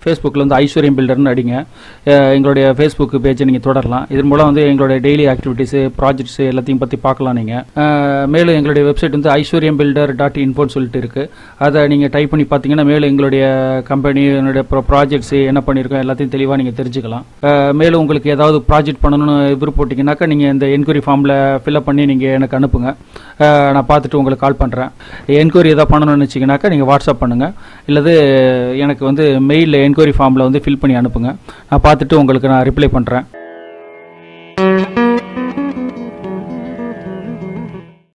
ஃபேஸ்புக்கில் வந்து ஐஸ்வர்யம் பில்டர்னு அடிங்க. எங்களுடைய ஃபேஸ்புக் பேஜை நீங்கள் தொடரலாம். இதன் மூலம் வந்து எங்களுடைய டெய்லி ஆக்டிவிட்டீஸு, ப்ராஜெக்ட்ஸு எல்லாத்தையும் பற்றி பார்க்கலாம் நீங்கள். மேலும் எங்களுடைய வெப்சைட் வந்து aishwaryambuilder.info சொல்லிட்டு இருக்குது. அதை நீங்கள் டைப் பண்ணி பார்த்தீங்கன்னா மேலும் எங்களுடைய கம்பெனி, என்னுடைய ப்ராஜெக்ட்ஸு என்ன பண்ணியிருக்கோம் எல்லாத்தையும் தெளிவாக நீங்கள் தெரிஞ்சுக்கலாம். மேலும் உங்களுக்கு ஏதாவது ப்ராஜெக்ட் பண்ணணும்னு விருப்பப்பட்டீங்கன்னாக்கா நீங்கள் இந்த என்கொயரி ஃபார்மில் ஃபில்அப் பண்ணி நீங்கள் எனக்கு அனுப்புங்க. நான் பார்த்துட்டு உங்களுக்கு கால் பண்ணுறேன். என்கொயரி எதாவது பண்ணணும்னு நினச்சிங்கனாக்கா நீங்கள் வாட்ஸ்அப் பண்ணுங்கள், இல்லது எனக்கு வந்து மெயிலில் என்கொயரி ஃபார்மில் வந்து ஃபில் பண்ணி அனுப்புங்க. நான் பார்த்துட்டு உங்களுக்கு நான் ரிப்ளை பண்ணுறேன்.